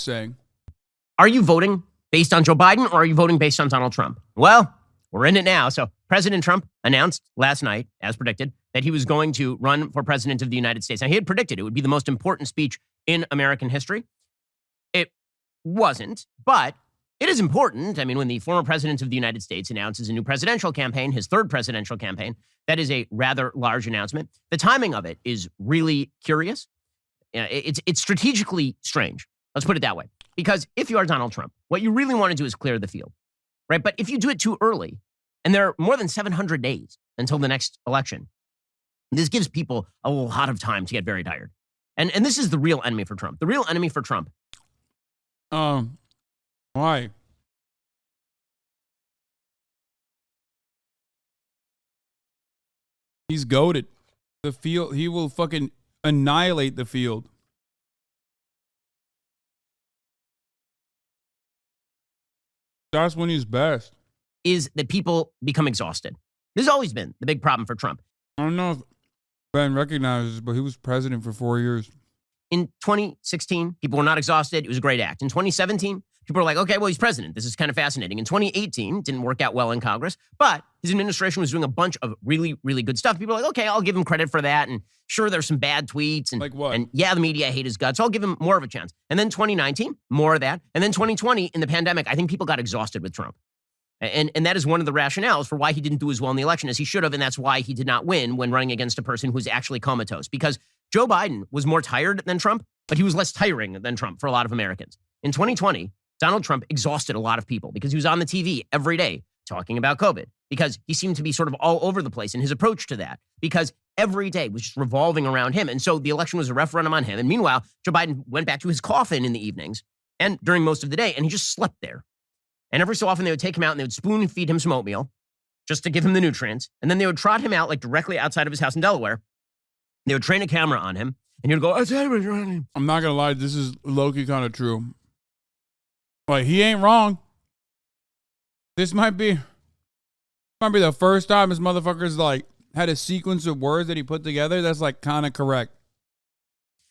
saying. Are you voting based on Joe Biden or are you voting based on Donald Trump? Well, we're in it now. So President Trump announced last night, as predicted, that he was going to run for president of the United States. Now, he had predicted it would be the most important speech in American history. It wasn't, but it is important. I mean, when the former president of the United States announces a new presidential campaign, his third presidential campaign, that is a rather large announcement. The timing of it is really curious. It's strategically strange. Let's put it that way. Because if you are Donald Trump, what you really want to do is clear the field, right? But if you do it too early, and there are more than 700 days until the next election, this gives people a lot of time to get very tired. And this is the real enemy for Trump. The real enemy for Trump. Why? He's goated. The field, he will fucking annihilate the field. That's when he's best. Is that people become exhausted. This has always been the big problem for Trump. I don't know if Ben recognizes, but he was president for 4 years. In 2016, people were not exhausted. It was a great act. In 2017, people were like, okay, well, he's president. This is kind of fascinating. In 2018, didn't work out well in Congress, but his administration was doing a bunch of really, really good stuff. People are like, okay, I'll give him credit for that. And sure, there's some bad tweets. And, like what? And yeah, the media hate his guts. So I'll give him more of a chance. And then 2019, more of that. And then 2020, in the pandemic, I think people got exhausted with Trump. And that is one of the rationales for why he didn't do as well in the election as he should have. And that's why he did not win when running against a person who's actually comatose. Because Joe Biden was more tired than Trump, but he was less tiring than Trump for a lot of Americans. In 2020, Donald Trump exhausted a lot of people because he was on the TV every day talking about COVID, because he seemed to be sort of all over the place in his approach to that, because every day was just revolving around him. And so the election was a referendum on him. And meanwhile, Joe Biden went back to his coffin in the evenings and during most of the day, and he just slept there. And every so often they would take him out and they would spoon feed him some oatmeal just to give him the nutrients. And then they would trot him out like directly outside of his house in Delaware. They would train a camera on him and he would go, I'm not going to lie. This is low-key kind of true. Like, he ain't wrong. This might be the first time this motherfucker's like had a sequence of words that he put together that's like kind of correct.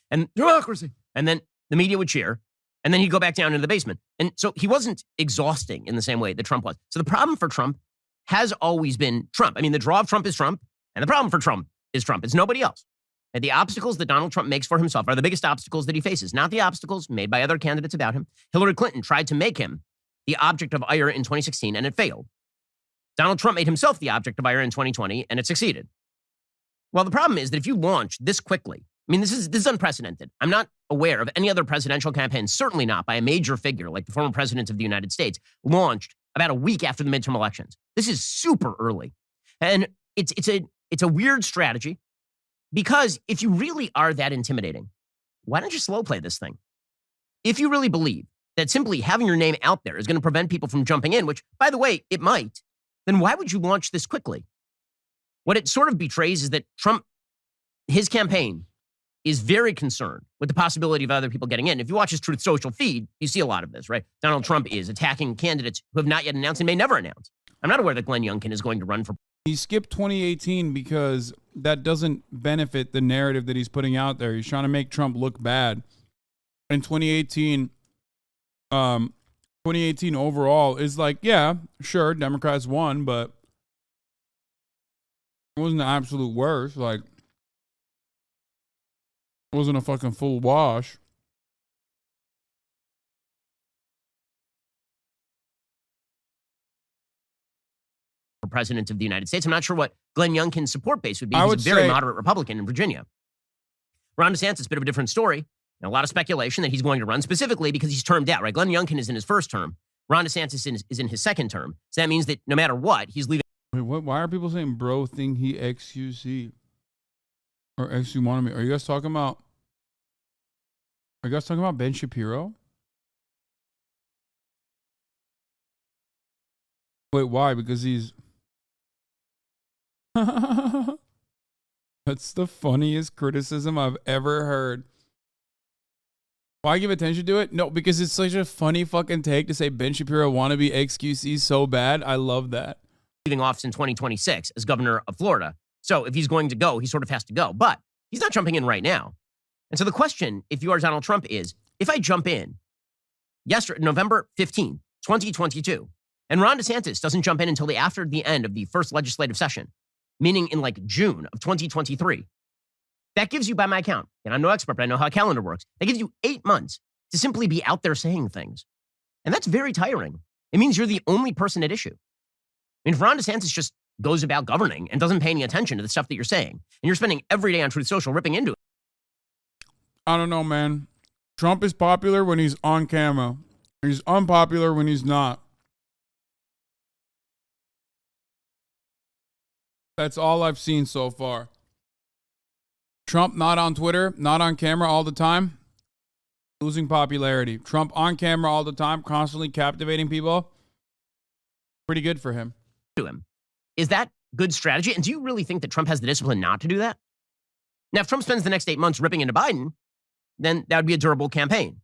And democracy. And then the media would cheer. And then he'd go back down into the basement. And so he wasn't exhausting in the same way that Trump was. So the problem for Trump has always been Trump. I mean, the draw of Trump is Trump. And the problem for Trump is Trump. It's nobody else. And the obstacles that Donald Trump makes for himself are the biggest obstacles that he faces, not the obstacles made by other candidates about him. Hillary Clinton tried to make him the object of ire in 2016, and it failed. Donald Trump made himself the object of ire in 2020, and it succeeded. Well, the problem is that if you launch this quickly, I mean, this is unprecedented. I'm not aware of any other presidential campaign, certainly not by a major figure like the former president of the United States, launched about a week after the midterm elections. This is super early. And it's a weird strategy, because if you really are that intimidating, why don't you slow play this thing? If you really believe that simply having your name out there is going to prevent people from jumping in, which, by the way, it might, then why would you launch this quickly? What it sort of betrays is that Trump, his campaign, is very concerned with the possibility of other people getting in. If you watch his Truth Social feed, you see a lot of this, right? Donald Trump is attacking candidates who have not yet announced and may never announce. I'm not aware that Glenn Youngkin is going to run for. He skipped 2018 because that doesn't benefit the narrative that he's putting out there. He's trying to make Trump look bad. In 2018, 2018 overall is like, yeah, sure, Democrats won, but it wasn't the absolute worst. Like, it wasn't a fucking full wash. For president of the United States. I'm not sure what Glenn Youngkin's support base would be. He's a very moderate Republican in Virginia. Ron DeSantis, a bit of a different story. And a lot of speculation that he's going to run specifically because he's termed out, right? Glenn Youngkin is in his first term. Ron DeSantis is in his second term. So that means that no matter what, he's leaving. Wait, what? Why are people saying bro think he XQC? Or XU-monami? Are you guys talking about Ben Shapiro? Wait, why? Because he's... That's the funniest criticism I've ever heard. Why give attention to it? No, because it's such a funny fucking take to say Ben Shapiro wannabe XQC so bad. I love that. Leaving office in 2026 as governor of Florida. So if he's going to go, he sort of has to go. But he's not jumping in right now. And so the question, if you are Donald Trump, is if I jump in, November 15th, 2022. And Ron DeSantis doesn't jump in until after the end of the first legislative session, meaning in like June of 2023. That gives you, by my count, and I'm no expert, but I know how a calendar works, that gives you 8 months to simply be out there saying things. And that's very tiring. It means you're the only person at issue. I mean, if Ron DeSantis just goes about governing and doesn't pay any attention to the stuff that you're saying, and you're spending every day on Truth Social ripping into it. I don't know, man. Trump is popular when he's on camera. He's unpopular when he's not. That's all I've seen so far. Trump not on Twitter, not on camera all the time, losing popularity. Trump on camera all the time, constantly captivating people. Pretty good for him. To him. Is that good strategy? And do you really think that Trump has the discipline not to do that? Now, if Trump spends the next 8 months ripping into Biden, then that would be a durable campaign.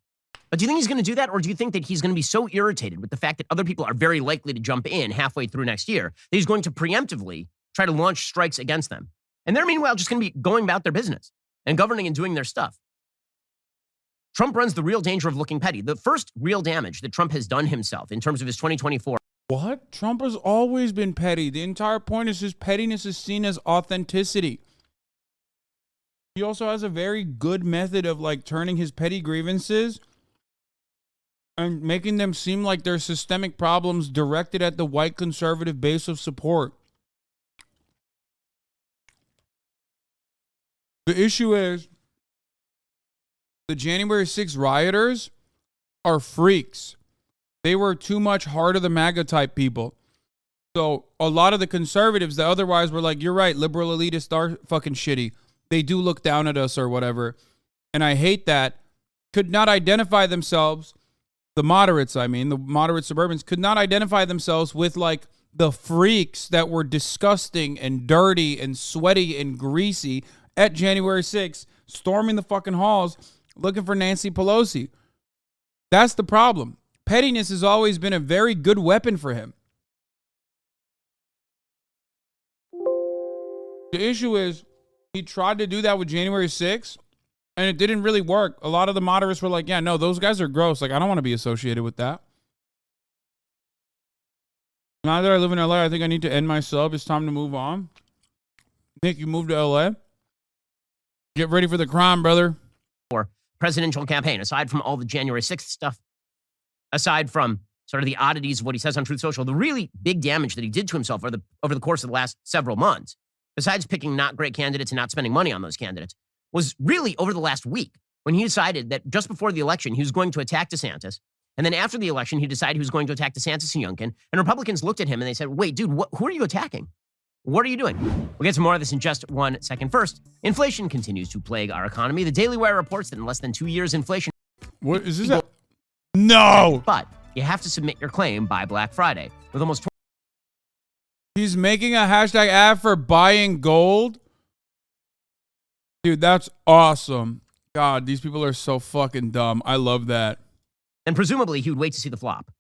But do you think he's going to do that? Or do you think that he's going to be so irritated with the fact that other people are very likely to jump in halfway through next year that he's going to preemptively try to launch strikes against them? And they're meanwhile just going to be going about their business and governing and doing their stuff. Trump runs the real danger of looking petty. The first real damage that Trump has done himself in terms of his 2024. What? Trump has always been petty. The entire point is his pettiness is seen as authenticity. He also has a very good method of like turning his petty grievances and making them seem like they're systemic problems directed at the white conservative base of support. The issue is the January 6th rioters are freaks. They were too much heart of the MAGA type people. So a lot of the conservatives that otherwise were like, you're right, liberal elitists are fucking shitty. They do look down at us or whatever. And I hate that. Could not identify themselves, the moderates, I mean, the moderate suburbans, could not identify themselves with like the freaks that were disgusting and dirty and sweaty and greasy at January 6th, storming the fucking halls, looking for Nancy Pelosi. That's the problem. Pettiness has always been a very good weapon for him. The issue is he tried to do that with January 6th, and it didn't really work. A lot of the moderates were like, yeah, no, those guys are gross. Like, I don't want to be associated with that. Now that I live in LA, I think I need to end my sub. It's time to move on. Nick, you moved to LA? Get ready for the crime, brother. Or presidential campaign, aside from all the January 6th stuff, aside from sort of the oddities of what he says on Truth Social, the really big damage that he did to himself over the course of the last several months, besides picking not great candidates and not spending money on those candidates, was really over the last week when he decided that just before the election, he was going to attack DeSantis. And then after the election, he decided he was going to attack DeSantis and Youngkin. And Republicans looked at him and they said, wait, dude, who are you attacking? What are you doing? We'll get to more of this in just 1 second. First, inflation continues to plague our economy. The Daily Wire reports that in less than 2 years, inflation... What is this? No! But you have to submit your claim by Black Friday. With almost... He's making a hashtag ad for buying gold? Dude, that's awesome. God, these people are so fucking dumb. I love that. And presumably, he would wait to see the flop.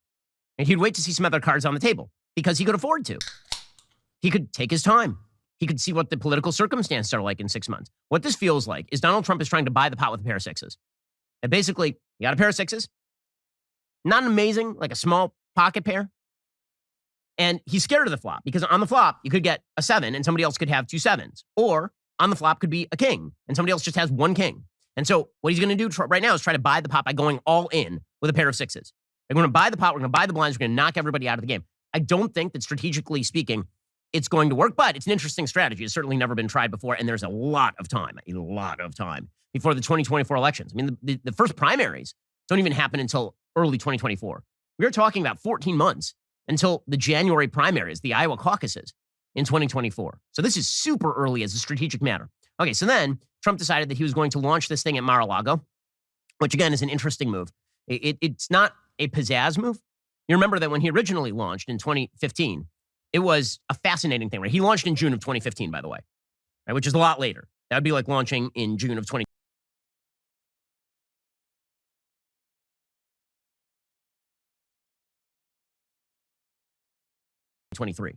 And he'd wait to see some other cards on the table because he could afford to. He could take his time. He could see what the political circumstances are like in 6 months. What this feels like is Donald Trump is trying to buy the pot with a pair of sixes. And basically, you got a pair of sixes. Not amazing, like a small pocket pair. And he's scared of the flop because on the flop, you could get a 7 and somebody else could have 2 sevens. Or on the flop could be a king and somebody else just has 1 king. And so what he's going to do right now is try to buy the pot by going all in with a pair of sixes. We're going to buy the pot. We're going to buy the blinds. We're going to knock everybody out of the game. I don't think that strategically speaking, it's going to work, but it's an interesting strategy. It's certainly never been tried before, and there's a lot of time before the 2024 elections. I mean, the first primaries don't even happen until early 2024. We're talking about 14 months until the January primaries, the Iowa caucuses in 2024. So this is super early as a strategic matter. Okay, so then Trump decided that he was going to launch this thing at Mar-a-Lago, which again is an interesting move. It's not a pizzazz move. You remember that when he originally launched in 2015, it was a fascinating thing, right? He launched in June of 2015, by the way, right? Which is a lot later. That would be like launching in June of 2023,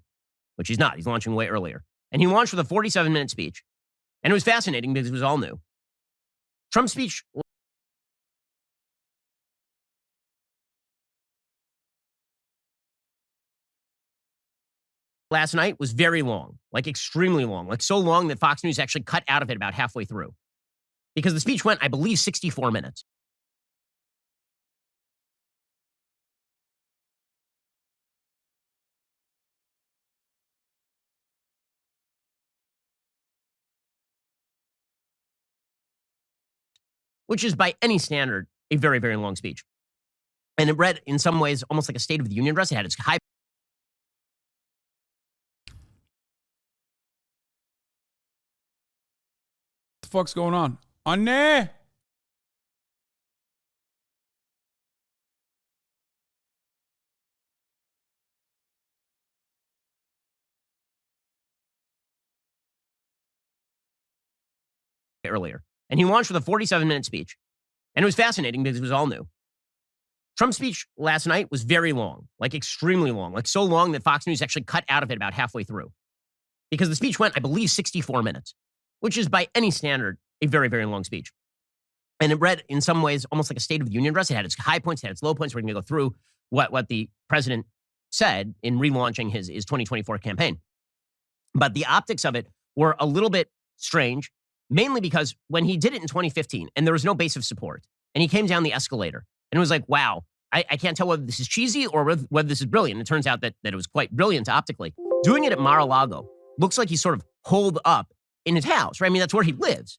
which he's not. He's launching way earlier. And he launched with a 47-minute speech. And it was fascinating because it was all new. Trump's speech last night was very long, like extremely long, like so long that Fox News actually cut out of it about halfway through because the speech went, I believe, 64 minutes. Which is by any standard a very, very long speech. And it read in some ways almost like a State of the Union address. It had its high. What the fuck's going on? Anne! Earlier. And he launched with a 47-minute speech. And it was fascinating because it was all new. Trump's speech last night was very long, like extremely long, like so long that Fox News actually cut out of it about halfway through because the speech went, I believe, 64 minutes, which is by any standard a very, very long speech. And it read in some ways almost like a State of the Union address. It had its high points, it had its low points. We're going to go through what the president said in relaunching his 2024 campaign. But the optics of it were a little bit strange, mainly because when he did it in 2015 and there was no base of support and he came down the escalator and it was like, wow, I can't tell whether this is cheesy or whether this is brilliant. It turns out that it was quite brilliant optically. Doing it at Mar-a-Lago looks like he's sort of holed up in his house, right? I mean, that's where he lives.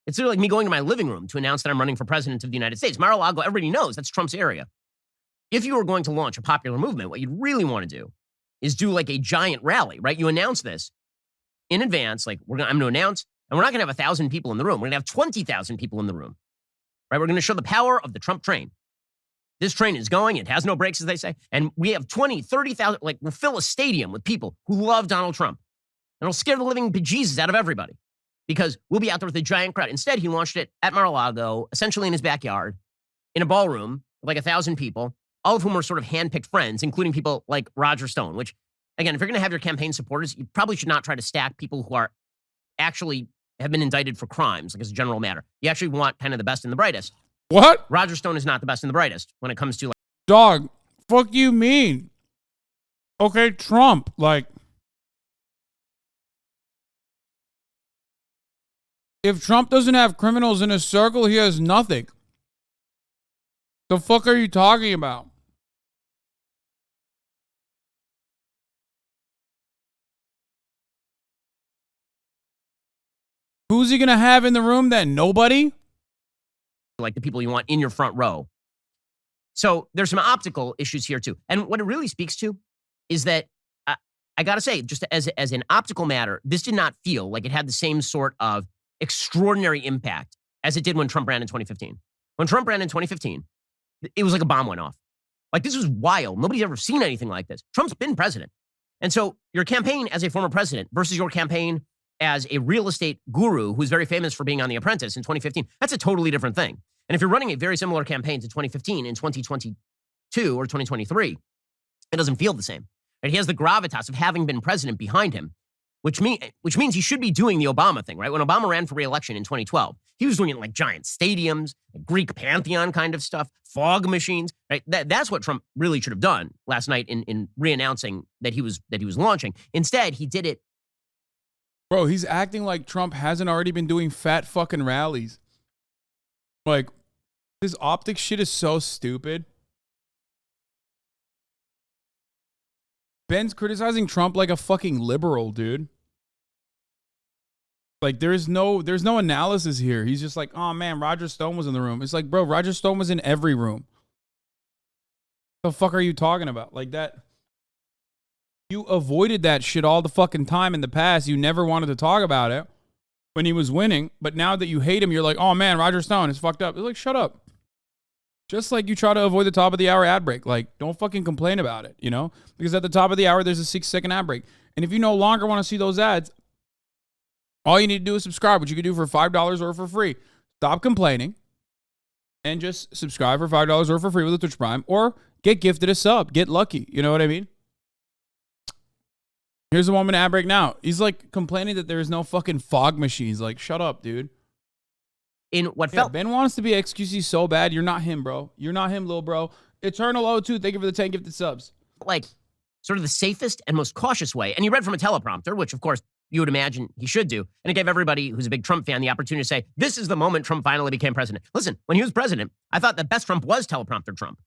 It's sort of like me going to my living room to announce that I'm running for president of the United States. Mar-a-Lago, everybody knows that's Trump's area. If you were going to launch a popular movement, what you'd really want to do is do like a giant rally, right? You announce this in advance, like I'm going to announce, and we're not going to have 1,000 people in the room. We're going to have 20,000 people in the room, right? We're going to show the power of the Trump train. This train is going. It has no brakes, as they say. And we have 20, 30,000, like we'll fill a stadium with people who love Donald Trump. And it'll scare the living bejesus out of everybody because we'll be out there with a giant crowd. Instead, he launched it at Mar-a-Lago, essentially in his backyard, in a ballroom with like 1,000 people, all of whom were sort of handpicked friends, including people like Roger Stone, which, again, if you're going to have your campaign supporters, you probably should not try to stack people who are actually have been indicted for crimes, like as a general matter. You actually want kind of the best and the brightest. What? Roger Stone is not the best and the brightest when it comes to like. Dog, fuck you mean? Okay, Trump, like. If Trump doesn't have criminals in his circle, he has nothing. The fuck are you talking about? Who's he going to have in the room then? Nobody? Like the people you want in your front row. So there's some optical issues here too. And what it really speaks to is that I got to say, just as an optical matter, this did not feel like it had the same sort of extraordinary impact as it did when Trump ran in 2015. When Trump ran in 2015, it was like a bomb went off. Like this was wild. Nobody's ever seen anything like this. Trump's been president. And so your campaign as a former president versus your campaign as a real estate guru who's very famous for being on The Apprentice in 2015, that's a totally different thing. And if you're running a very similar campaign to 2015 in 2022 or 2023, it doesn't feel the same. Right? He has the gravitas of having been president behind him, which means he should be doing the Obama thing, right? When Obama ran for re-election in 2012, he was doing it in like giant stadiums, Greek pantheon kind of stuff, fog machines, right? That's what Trump really should have done last night in re-announcing that he was launching. Instead, he did it. Bro, he's acting like Trump hasn't already been doing fat fucking rallies. Like, this optics shit is so stupid. Ben's criticizing Trump like a fucking liberal, dude. Like, there's no analysis here. He's just like, oh man, Roger Stone was in the room. It's like, bro, Roger Stone was in every room. The fuck are you talking about? Like that. You avoided that shit all the fucking time in the past. You never wanted to talk about it when he was winning. But now that you hate him, you're like, oh man, Roger Stone is fucked up. It's like, shut up. Just like you try to avoid the top of the hour ad break. Like, don't fucking complain about it, you know? Because at the top of the hour, there's a 6-second ad break. And if you no longer want to see those ads, all you need to do is subscribe, which you can do for $5 or for free. Stop complaining and just subscribe for $5 or for free with a Twitch Prime, or get gifted a sub. Get lucky. You know what I mean? Here's a moment ad break now. He's like complaining that there is no fucking fog machines. Like, shut up, dude. In what felt Ben wants to be XQC so bad. You're not him, bro. You're not him, little bro. Eternal O2, thank you for the 10 gifted subs. Like sort of the safest and most cautious way. And he read from a teleprompter, which, of course, you would imagine he should do. And it gave everybody who's a big Trump fan the opportunity to say, this is the moment Trump finally became president. Listen, when he was president, I thought the best Trump was teleprompter Trump.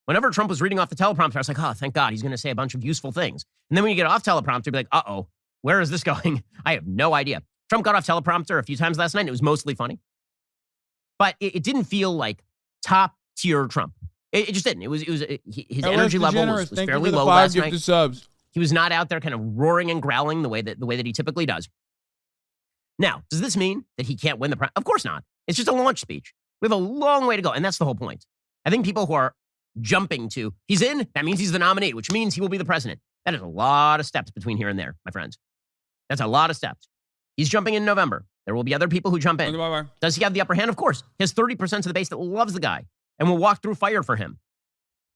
Whenever Trump was reading off the teleprompter, I was like, oh, thank God, he's going to say a bunch of useful things. And then when you get off teleprompter, you'd be like, uh-oh, where is this going? I have no idea. Trump got off teleprompter a few times last night, and it was mostly funny. But it didn't feel like top-tier Trump. It just didn't. His energy level was fairly low last night. Subs. He was not out there kind of roaring and growling the way that he typically does. Now, does this mean that he can't win the primary? Of course not. It's just a launch speech. We have a long way to go, and that's the whole point. I think people who are jumping to, he's in, that means he's the nominee, which means he will be the president. That is a lot of steps between here and there, my friends. That's a lot of steps. He's jumping in November. There will be other people who jump in. Bye-bye. Does he have the upper hand? Of course. He has 30% of the base that loves the guy and will walk through fire for him.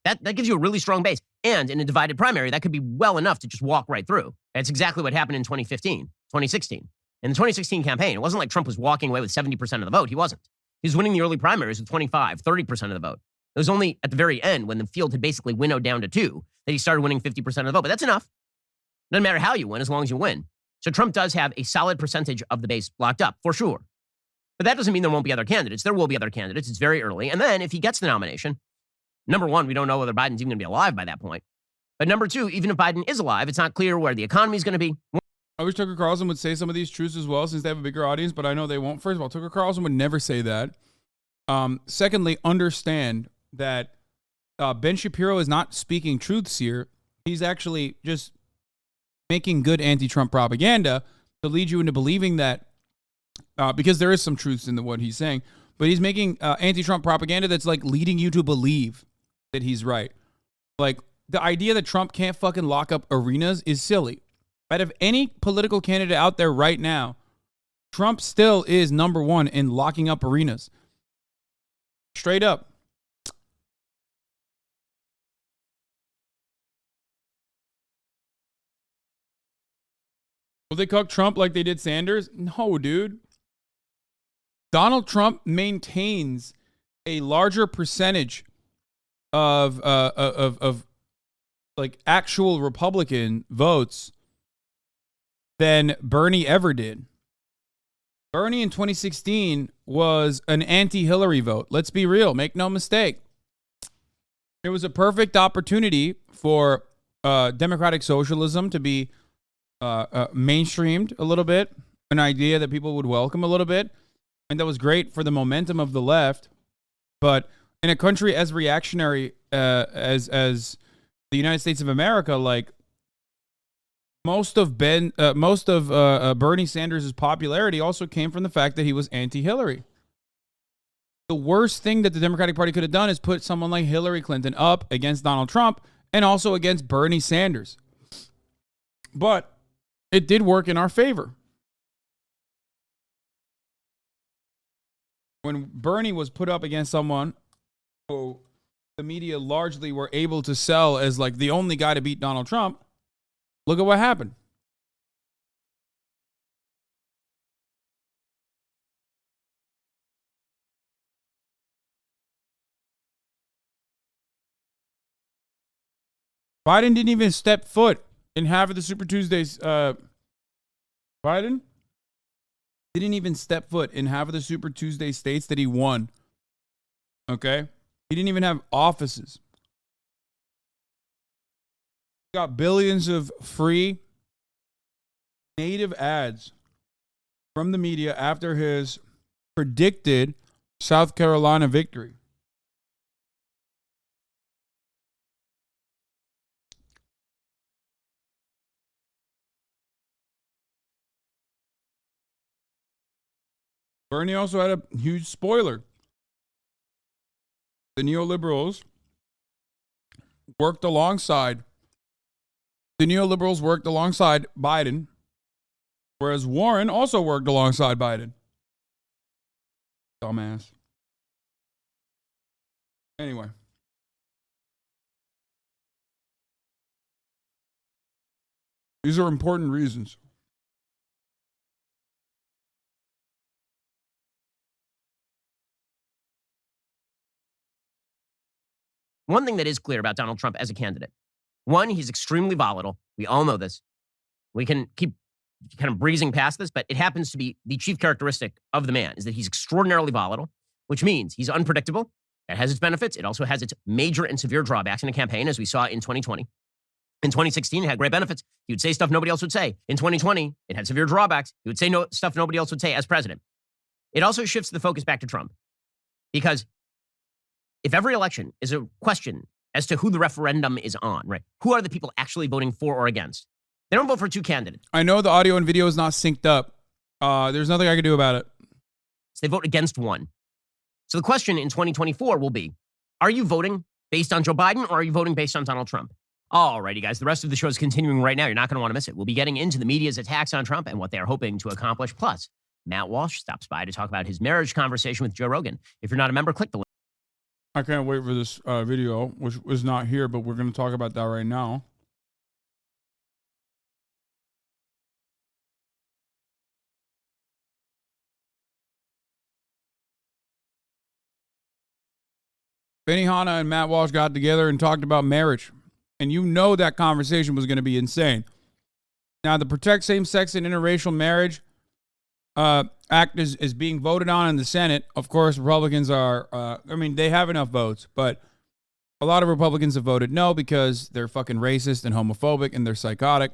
That gives you a really strong base. And in a divided primary, that could be well enough to just walk right through. That's exactly what happened in 2016. In the 2016 campaign, it wasn't like Trump was walking away with 70% of the vote. He wasn't. He was winning the early primaries with 25, 30% of the vote. It was only at the very end, when the field had basically winnowed down to 2, that he started winning 50% of the vote. But that's enough. Doesn't matter how you win, as long as you win. So Trump does have a solid percentage of the base locked up, for sure. But that doesn't mean there won't be other candidates. There will be other candidates. It's very early. And then if he gets the nomination, number one, we don't know whether Biden's even going to be alive by that point. But number two, even if Biden is alive, it's not clear where the economy is going to be. I wish Tucker Carlson would say some of these truths as well, since they have a bigger audience, but I know they won't. First of all, Tucker Carlson would never say that. Secondly, understand that Ben Shapiro is not speaking truths here. He's actually just making good anti-Trump propaganda to lead you into believing that, because there is some truths in what he's saying, but he's making anti-Trump propaganda that's like leading you to believe that he's right. Like, the idea that Trump can't fucking lock up arenas is silly. Out of any political candidate out there right now, Trump still is number one in locking up arenas. Straight up. Will they cuck Trump like they did Sanders? No, dude. Donald Trump maintains a larger percentage of like actual Republican votes than Bernie ever did. Bernie in 2016 was an anti-Hillary vote. Let's be real. Make no mistake. It was a perfect opportunity for democratic socialism to be mainstreamed a little bit, an idea that people would welcome a little bit. And that was great for the momentum of the left. But in a country as reactionary as the United States of America, like, most of Bernie Sanders' popularity also came from the fact that he was anti-Hillary. The worst thing that the Democratic Party could have done is put someone like Hillary Clinton up against Donald Trump and also against Bernie Sanders. But it did work in our favor. When Bernie was put up against someone who the media largely were able to sell as like the only guy to beat Donald Trump, look at what happened. Biden didn't even step foot in half of the Super Tuesdays. Biden didn't even step foot in half of the Super Tuesday states that he won. Okay? He didn't even have offices. He got billions of free native ads from the media after his predicted South Carolina victory. Bernie also had a huge spoiler. The neoliberals worked alongside Biden, whereas Warren also worked alongside Biden. Dumbass. Anyway. These are important reasons. One thing that is clear about Donald Trump as a candidate, One, he's extremely volatile. We all know this. We can keep kind of breezing past this, but it happens to be the chief characteristic of the man is that he's extraordinarily volatile, which means he's unpredictable. That has its benefits. It also has its major and severe drawbacks in a campaign, as we saw in 2020. In 2016, it had great benefits. He would say stuff nobody else would say. In 2020, it had severe drawbacks. He would say stuff nobody else would say as president. It also shifts the focus back to Trump. Because if every election is a question as to who the referendum is on, right? Who are the people actually voting for or against? They don't vote for two candidates. I know the audio and video is not synced up. There's nothing I can do about it. So they vote against one. So the question in 2024 will be, are you voting based on Joe Biden or are you voting based on Donald Trump? Alrighty, guys, the rest of the show is continuing right now. You're not going to want to miss it. We'll be getting into the media's attacks on Trump and what they are hoping to accomplish. Plus, Matt Walsh stops by to talk about his marriage conversation with Joe Rogan. If you're not a member, click the link. I can't wait for this video, which was not here, but we're going to talk about that right now. Benihana and Matt Walsh got together and talked about marriage. And you know that conversation was going to be insane. Now, the Protect Same-Sex and Interracial Marriage Act is being voted on in the Senate. Of course, Republicans are, they have enough votes, but a lot of Republicans have voted no because they're fucking racist and homophobic and they're psychotic.